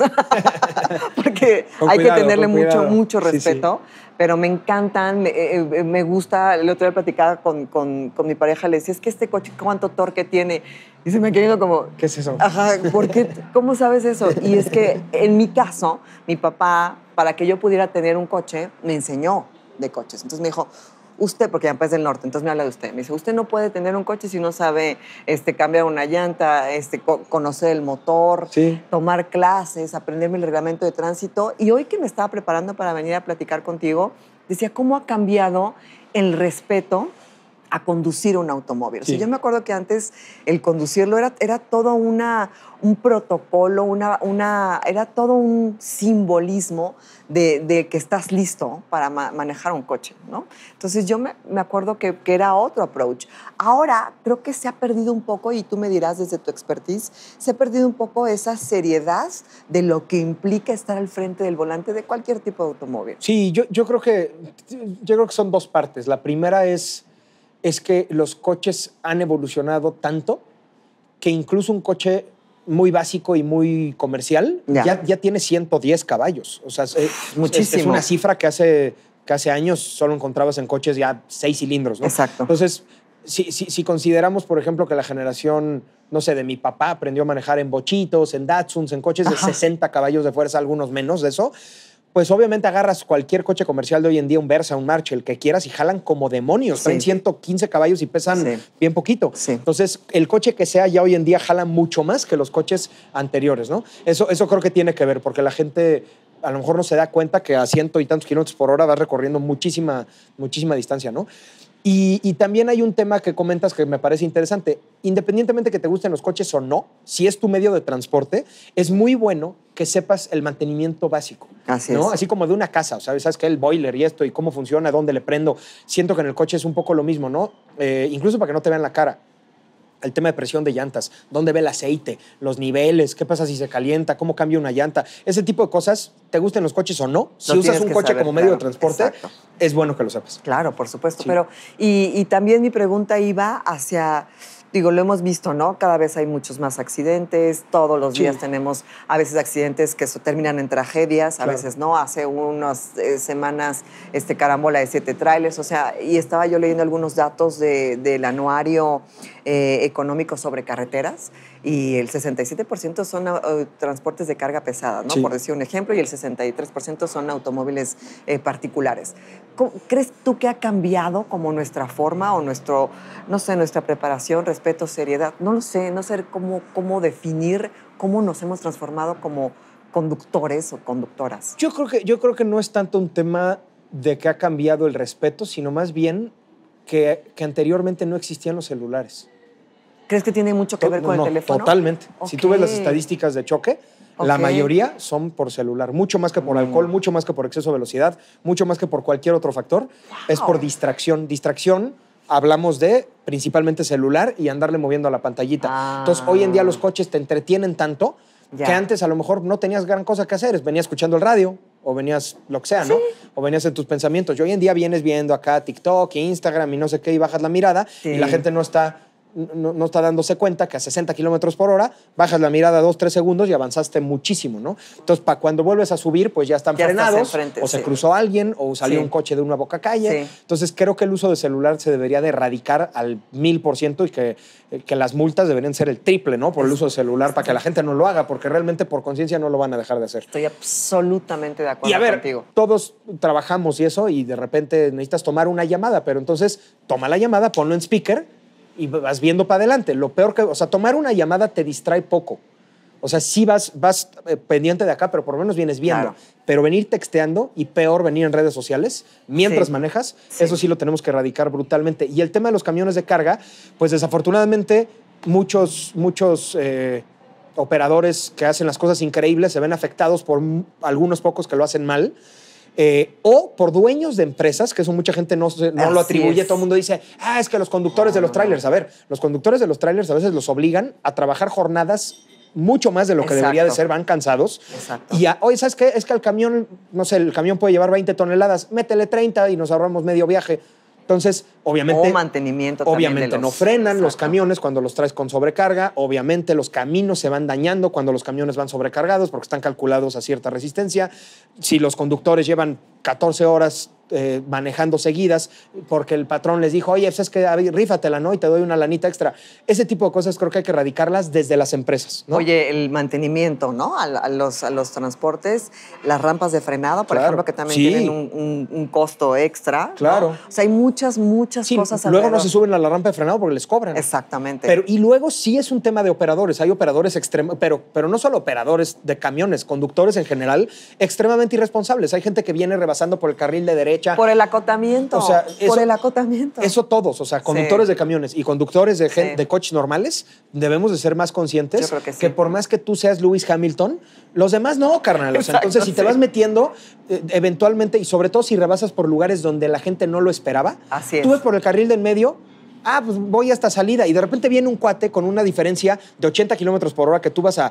Porque hay que tenerle mucho respeto. Sí. Pero me encantan, me gusta. El otro día platicaba con mi pareja, le decía, es que este coche, ¿cuánto torque tiene? Y se me ha quedado como... ¿Qué es eso? Ajá, ¿por qué? ¿Cómo sabes eso? Y es que en mi caso, mi papá, para que yo pudiera tener un coche, me enseñó de coches. Entonces me dijo, usted, porque mi papá es del norte, entonces me habla de usted. Me dice, usted no puede tener un coche si no sabe cambiar una llanta, conocer el motor, tomar clases, aprenderme el reglamento de tránsito. Y hoy que me estaba preparando para venir a platicar contigo, decía, ¿cómo ha cambiado el respeto a conducir un automóvil? Sí. O sea, yo me acuerdo que antes el conducirlo era todo un protocolo, era todo un simbolismo de que estás listo para manejar un coche, ¿no? Entonces yo me acuerdo que era otro approach. Ahora creo que se ha perdido un poco, y tú me dirás desde tu expertise, se ha perdido un poco esa seriedad de lo que implica estar al frente del volante de cualquier tipo de automóvil. Sí, yo creo que son 2 partes. La primera es que los coches han evolucionado tanto que incluso un coche muy básico y muy comercial ya tiene 110 caballos. O sea, es una cifra que hace años solo encontrabas en coches ya 6 cilindros, ¿no? Exacto. Entonces, si consideramos, por ejemplo, que la generación, no sé, de mi papá aprendió a manejar en bochitos, en Datsuns, en coches de 60 caballos de fuerza, algunos menos de eso, pues obviamente agarras cualquier coche comercial de hoy en día, un Versa, un March, el que quieras, y jalan como demonios. Traen 115 caballos y pesan bien poquito. Sí. Entonces, el coche que sea ya hoy en día jala mucho más que los coches anteriores, ¿no? Eso creo que tiene que ver, porque la gente a lo mejor no se da cuenta que a 100 y tantos kilómetros por hora vas recorriendo muchísima distancia, ¿no? Y también hay un tema que comentas que me parece interesante. Independientemente que te gusten los coches o no, si es tu medio de transporte, es muy bueno que sepas el mantenimiento básico. Así ¿no? es. Así como de una casa, o sea, ¿sabes qué? El boiler y esto, y cómo funciona, dónde le prendo. Siento que en el coche es un poco lo mismo, ¿no? Incluso para que no te vean la cara. el tema de presión de llantas, dónde ve el aceite, los niveles, qué pasa si se calienta, cómo cambia una llanta. Ese tipo de cosas, te gusten los coches o no, si usas un coche saber, como medio claro, de transporte, exacto. es bueno que lo sepas. Claro, por supuesto. Sí. Pero, y también mi pregunta iba hacia, digo, lo hemos visto, ¿no? Cada vez hay muchos más accidentes, todos los Sí. días tenemos a veces accidentes que terminan en tragedias, a Claro. veces no. Hace unas semanas, carambola de 7 trailers, o sea, y estaba yo leyendo algunos datos del anuario económico sobre carreteras y el 67% son transportes de carga pesada, ¿no? Sí. Por decir un ejemplo, y el 63% son automóviles particulares. ¿Crees tú que ha cambiado como nuestra forma o nuestra preparación, respeto, seriedad? No lo sé, no sé cómo definir cómo nos hemos transformado como conductores o conductoras. Yo creo que no es tanto un tema de que ha cambiado el respeto, sino más bien que anteriormente no existían los celulares. ¿Crees que tiene mucho que ver con el teléfono? Totalmente. Si tú ves las Ok. estadísticas de choque, la Ok. mayoría son por celular. Mucho más que por alcohol, mucho más que por exceso de velocidad, mucho más que por cualquier otro factor. Es por distracción. Distracción, hablamos de principalmente celular y andarle moviendo a la pantallita. Entonces, hoy en día los coches te entretienen tanto Ya. que antes a lo mejor no tenías gran cosa que hacer. Venías escuchando el radio o venías lo que sea, ¿no? O venías en tus pensamientos. Y hoy en día vienes viendo acá TikTok, Instagram y no sé qué y bajas la mirada Sí. y la gente no está dándose cuenta que a 60 kilómetros por hora bajas la mirada 2-3 segundos y avanzaste muchísimo, ¿no? Entonces, para cuando vuelves a subir, pues ya están Ya estás frenados, enfrente, o se sí. cruzó alguien, o salió Sí. un coche de una boca calle. Sí. Entonces, creo que el uso de celular se debería de erradicar al 1000% y que las multas deberían ser el triple, ¿no? Por el uso de celular, para que la gente no lo haga, porque realmente por conciencia no lo van a dejar de hacer. Estoy absolutamente de acuerdo Y a ver, contigo. todos trabajamos y eso, y de repente necesitas tomar una llamada, pero entonces toma la llamada, ponlo en speaker y vas viendo para adelante. Lo peor o sea, tomar una llamada te distrae poco. O sea, sí vas pendiente de acá, pero por lo menos vienes viendo. Claro. Pero venir texteando y peor venir en redes sociales mientras Sí. manejas, Sí. eso sí lo tenemos que erradicar brutalmente. Y el tema de los camiones de carga, pues desafortunadamente muchos operadores que hacen las cosas increíbles se ven afectados por algunos pocos que lo hacen mal. O por dueños de empresas, que eso mucha gente no lo Así atribuye. es. Todo el mundo dice, es que los conductores de los trailers. A ver, los conductores de los trailers a veces los obligan a trabajar jornadas mucho más de lo que Exacto. debería de ser, van cansados. Exacto. Y oye, ¿sabes qué? Es que el camión, no sé, el camión puede llevar 20 toneladas, métele 30 y nos ahorramos medio viaje. Entonces, obviamente... O mantenimiento también Obviamente de no frenan los Exacto. camiones cuando los traes con sobrecarga. Obviamente los caminos se van dañando cuando los camiones van sobrecargados porque están calculados a cierta resistencia. Si los conductores llevan 14 horas manejando seguidas porque el patrón les dijo, oye, pues es que rífatela, ¿no? Y te doy una lanita extra. Ese tipo de cosas creo que hay que erradicarlas desde las empresas, ¿no? Oye, el mantenimiento, ¿no? A los transportes, las rampas de frenado, por Claro. ejemplo, que también Sí. tienen un costo extra. ¿no? Claro. O sea, hay muchas Sí, cosas luego no alrededor. se suben a la rampa de frenado porque les cobran. Exactamente. Y luego sí es un tema de operadores. Hay operadores extremos, pero no solo operadores de camiones, conductores en general, extremadamente irresponsables. Hay gente que viene rebasando por el carril de derecha. Por el acotamiento. O sea, por el acotamiento. Eso todos, o sea, conductores de camiones y conductores Sí. de coches normales, debemos de ser más conscientes Yo creo que sí. por más que tú seas Lewis Hamilton, los demás no, carnal. O sea, Exacto, entonces, si te sí. vas metiendo, eventualmente, y sobre todo si rebasas por lugares donde la gente no lo esperaba, Así es. tú ves por el carril del medio, pues voy a esta salida, y de repente viene un cuate con una diferencia de 80 kilómetros por hora que tú vas a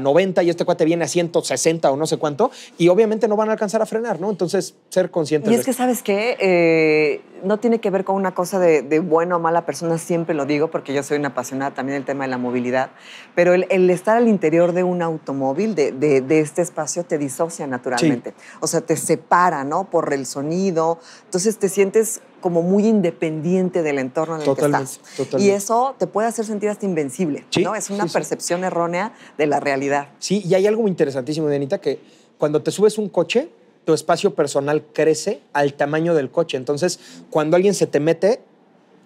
90 y este cuate viene a 160 o no sé cuánto, y obviamente no van a alcanzar a frenar, ¿no? Entonces, ser conscientes Y de es que, esto. ¿sabes qué? No tiene que ver con una cosa de buena o mala persona, siempre lo digo, porque yo soy una apasionada también del tema de la movilidad, pero el estar al interior de un automóvil, de este espacio, te disocia naturalmente. Sí. O sea, te separa, ¿no? Por el sonido. Entonces, te sientes como muy independiente del entorno en el que estás. Totalmente. Y eso te puede hacer sentir hasta invencible, sí, ¿no? Es una sí. percepción errónea de la realidad. Sí, y hay algo muy interesantísimo, Dianita, que cuando te subes un coche, tu espacio personal crece al tamaño del coche. Entonces, cuando alguien se te mete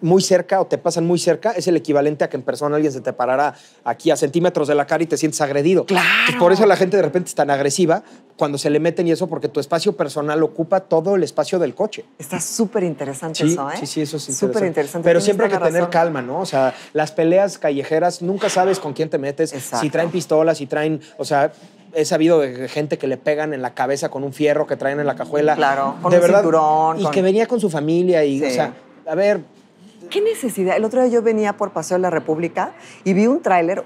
muy cerca o te pasan muy cerca, es el equivalente a que en persona alguien se te parara aquí a centímetros de la cara y te sientes agredido. ¡Claro! Pues por eso la gente de repente es tan agresiva cuando se le meten y eso, porque tu espacio personal ocupa todo el espacio del coche. Está súper interesante sí, eso, ¿eh? Sí, eso es interesante. Súper interesante. Pero siempre hay que tener razón. calma, ¿no? O sea, las peleas callejeras, nunca sabes con quién te metes, Exacto. si traen pistolas, si traen, o sea... He sabido de gente que le pegan en la cabeza con un fierro que traen en la cajuela. Claro, con de un verdad, cinturón. Y que venía con su familia y, Sí. o sea, a ver, ¿Qué necesidad? El otro día yo venía por Paseo de la República y vi un tráiler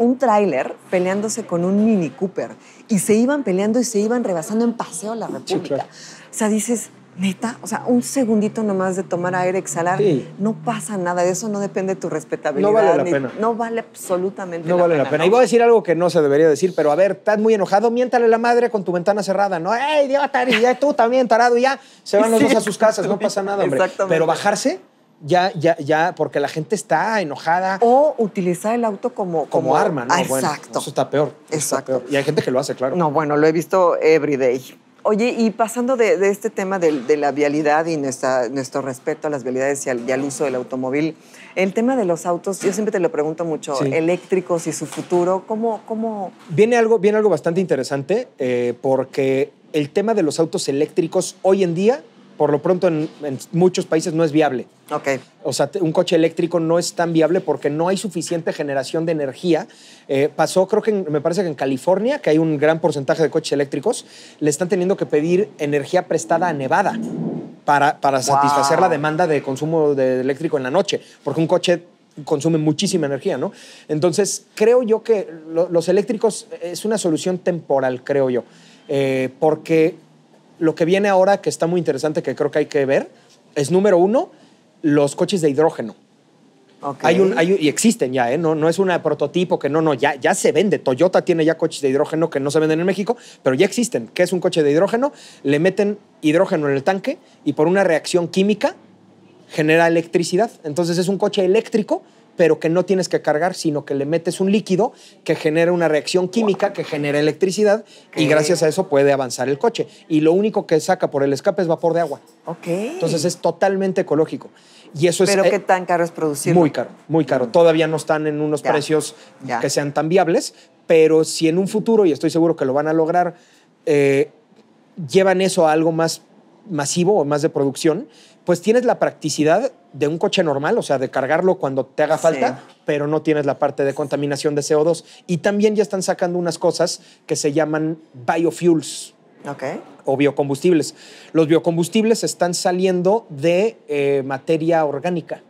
peleándose con un Mini Cooper. Y se iban peleando y se iban rebasando en Paseo de la República. Sí, claro. O sea, dices, neta, o sea, un segundito nomás de tomar aire, exhalar, Sí. no pasa nada. De eso no depende tu respetabilidad. No vale la pena. No vale absolutamente No vale la pena. ¿no? Y voy a decir algo que no se debería decir, pero a ver, estás muy enojado, miéntale la madre con tu ventana cerrada, ¿no? ¡Ey, idiota! Y ya tú también, tarado, y ya. Se van los Sí, dos a sus casas, no pasa nada, hombre. exactamente. Pero bajarse, ya, porque la gente está enojada. O utilizar el auto como Como arma, ¿no? Ah, Bueno, exacto. eso está peor. Eso está Exacto. peor. Y hay gente que lo hace, claro. No, bueno, lo he visto every day. Oye, y pasando de este tema de la vialidad y nuestro respeto a las vialidades y al uso del automóvil, el tema de los autos, yo siempre te lo pregunto mucho, Sí. eléctricos y su futuro, ¿cómo? Viene algo bastante interesante porque el tema de los autos eléctricos hoy en día, por lo pronto en muchos países no es viable. Ok. O sea, un coche eléctrico no es tan viable porque no hay suficiente generación de energía. Pasó, creo que me parece que en California, que hay un gran porcentaje de coches eléctricos, le están teniendo que pedir energía prestada a Nevada para satisfacer la demanda de consumo de eléctrico en la noche, porque un coche consume muchísima energía, ¿no? Entonces, creo yo que los eléctricos es una solución temporal, creo yo, porque lo que viene ahora, que está muy interesante, que creo que hay que ver, es número uno, los coches de hidrógeno. Okay. Y existen ya, ¿eh? No es un prototipo que ya se vende. Toyota tiene ya coches de hidrógeno que no se venden en México, pero ya existen. ¿Qué es un coche de hidrógeno? Le meten hidrógeno en el tanque y por una reacción química genera electricidad. Entonces es un coche eléctrico, pero que no tienes que cargar, sino que le metes un líquido que genera una reacción química que genera electricidad y gracias a eso puede avanzar el coche. Y lo único que saca por el escape es vapor de agua. Ok. Entonces es totalmente ecológico. Y eso ¿Pero es qué tan caro es producirlo? muy caro, muy caro. Todavía no están en unos precios que sean tan viables, pero si en un futuro, y estoy seguro que lo van a lograr, llevan eso a algo más masivo o más de producción, pues tienes la practicidad de un coche normal, o sea, de cargarlo cuando te haga falta, pero no tienes la parte de contaminación de CO2. Y también ya están sacando unas cosas que se llaman biofuels. Okay. O biocombustibles. Los biocombustibles están saliendo de materia orgánica,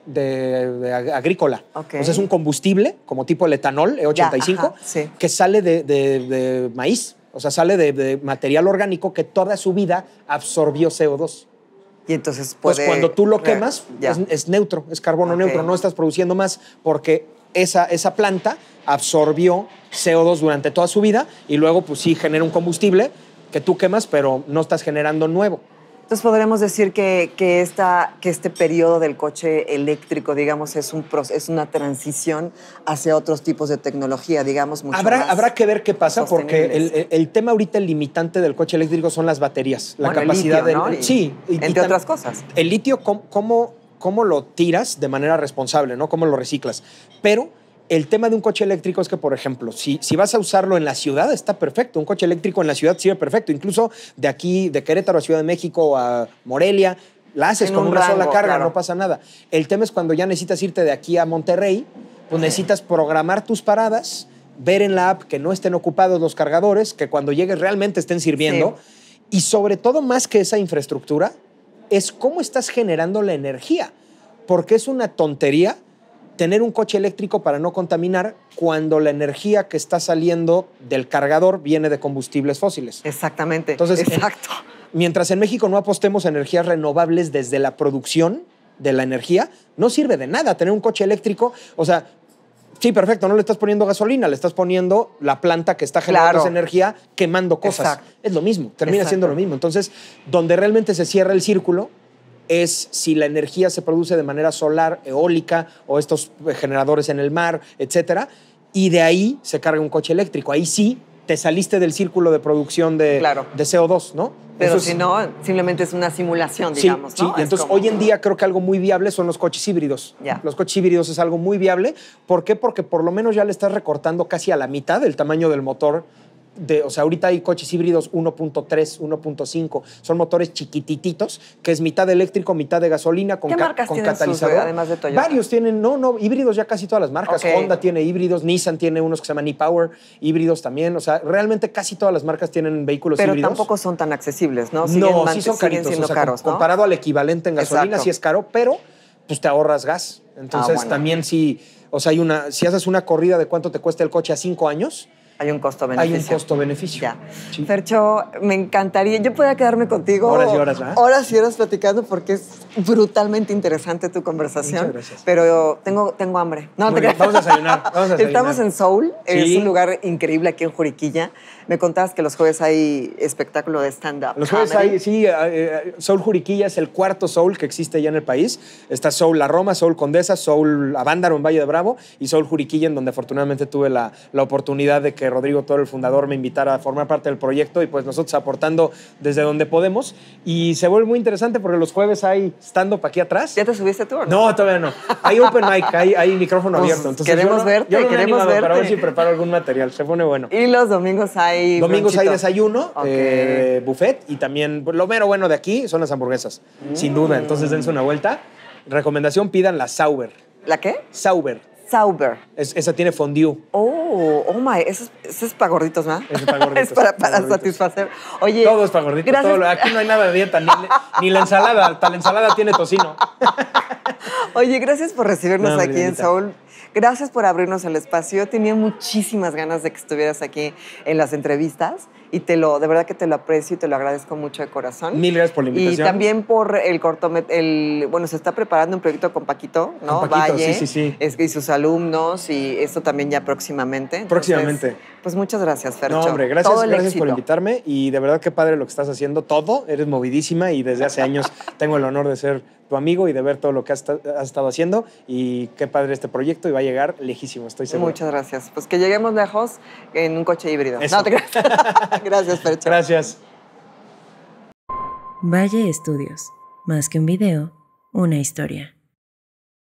de agrícola. Okay. O sea, es un combustible, como tipo el etanol, E85, sí. que sale de maíz. O sea, sale de material orgánico que toda su vida absorbió CO2. Y entonces puede... Pues cuando tú lo quemas, es neutro, es carbono neutro, no estás produciendo más porque esa planta absorbió CO2 durante toda su vida y luego pues sí genera un combustible que tú quemas, pero no estás generando nuevo. Entonces podremos decir que este periodo del coche eléctrico, digamos, es una transición hacia otros tipos de tecnología, digamos, mucho más Habrá que ver qué pasa, porque el tema ahorita, el limitante del coche eléctrico son las baterías, la capacidad el litio, del... ¿no? Sí. Entre otras cosas. El litio, ¿cómo lo tiras de manera responsable, ¿no? ¿Cómo lo reciclas? Pero el tema de un coche eléctrico es que, por ejemplo, si vas a usarlo en la ciudad, está perfecto. Un coche eléctrico en la ciudad sirve perfecto. Incluso de aquí, de Querétaro a Ciudad de México, a Morelia, la haces con una sola carga, no pasa nada. El tema es cuando ya necesitas irte de aquí a Monterrey, pues necesitas programar tus paradas, ver en la app que no estén ocupados los cargadores, que cuando llegues realmente estén sirviendo. Sí. Y sobre todo, más que esa infraestructura, es cómo estás generando la energía. Porque es una tontería tener un coche eléctrico para no contaminar cuando la energía que está saliendo del cargador viene de combustibles fósiles. Exactamente. Entonces, exacto. Mientras en México no apostemos a energías renovables desde la producción de la energía, no sirve de nada tener un coche eléctrico. O sea, sí, perfecto, no le estás poniendo gasolina, le estás poniendo la planta que está generando esa energía quemando cosas. Exacto. Es lo mismo, termina siendo lo mismo. Entonces, donde realmente se cierra el círculo es si la energía se produce de manera solar, eólica o estos generadores en el mar, etcétera, y de ahí se carga un coche eléctrico. Ahí sí te saliste del círculo de producción de CO2, ¿no? Pero si no, simplemente es una simulación, digamos, ¿no? Sí, y entonces hoy en día creo que algo muy viable son los coches híbridos. Los coches híbridos es algo muy viable. ¿Por qué? Porque por lo menos ya le estás recortando casi a la mitad el tamaño del motor. O sea, ahorita hay coches híbridos 1.3, 1.5. Son motores chiquitititos, que es mitad eléctrico, mitad de gasolina, con catalizador. Además de Toyota? Varios tienen, híbridos ya casi todas las marcas. Honda tiene híbridos, Nissan tiene unos que se llaman e-Power, híbridos también. O sea, realmente casi todas las marcas tienen vehículos híbridos. Pero tampoco son tan accesibles, ¿no? Sí son caritos. Siendo caros, ¿no? Comparado al equivalente en gasolina, sí es caro, pero pues te ahorras gas. Entonces bueno. también si haces una corrida de cuánto te cuesta el coche a 5 años, hay un costo-beneficio. hay un costo-beneficio. Ya. Sí. Fercho, me encantaría. Yo podría quedarme contigo Horas y horas, ¿verdad? horas y horas platicando porque es brutalmente interesante tu conversación. Muchas gracias. Pero tengo hambre. No, Muy bien, vamos a desayunar. Estamos en Soul. Sí. Es un lugar increíble aquí en Juriquilla. Me contabas que los jueves hay espectáculo de stand-up. Los jueves comedy. hay, sí, Soul Juriquilla es el cuarto Soul que existe ya en el país. Está Soul La Roma, Soul Condesa, Soul Avándaro en Valle de Bravo y Soul Juriquilla, en donde afortunadamente tuve la oportunidad de que Rodrigo Toro, el fundador, me invitara a formar parte del proyecto y pues nosotros aportando desde donde podemos. Y se vuelve muy interesante porque los jueves hay stand-up aquí atrás. ¿Ya te subiste tú o no? No, todavía no. Hay open mic, hay micrófono Pues, abierto. Entonces, queremos verte, yo no me he queremos animado, pero a ver verte. si preparo algún material. Se pone bueno. Y los domingos hay Domingos hay bronchito. desayuno, Ok. buffet y también lo mero bueno de aquí son las hamburguesas, sin duda. Entonces dense una vuelta. Recomendación, pidan la Sauber. ¿La qué? Sauber. Sauber. Esa tiene fondue. Oh my, eso es para gorditos, ¿no? Es para gorditos, Es para gorditos. satisfacer. Oye, Todo es para gorditos. gracias. Aquí no hay nada de dieta, ni la ensalada. Hasta la ensalada tiene tocino. Oye, gracias por recibirnos No, hombre, aquí en Dianita. Soul. Gracias por abrirnos el espacio. Yo tenía muchísimas ganas de que estuvieras aquí en las entrevistas y de verdad que te lo aprecio y te lo agradezco mucho de corazón. Mil gracias por la invitación. Y también por el cortometraje, bueno, se está preparando un proyecto con Paquito, ¿no? Con Paquito, Valle, sí. Y sus alumnos y esto también ya próximamente. Entonces, Próximamente. Pues muchas gracias, Fercho. No, hombre, Todo el gracias éxito. por invitarme y de verdad qué padre lo que estás haciendo. Todo, eres movidísima y desde hace años tengo el honor de ser tu amigo y de ver todo lo que has estado haciendo y qué padre este proyecto y va a llegar lejísimo, estoy seguro. Muchas gracias. Pues que lleguemos lejos en un coche híbrido. Eso. No te creas. Gracias, Fercho. Gracias. Valle Estudios. Más que un video, una historia.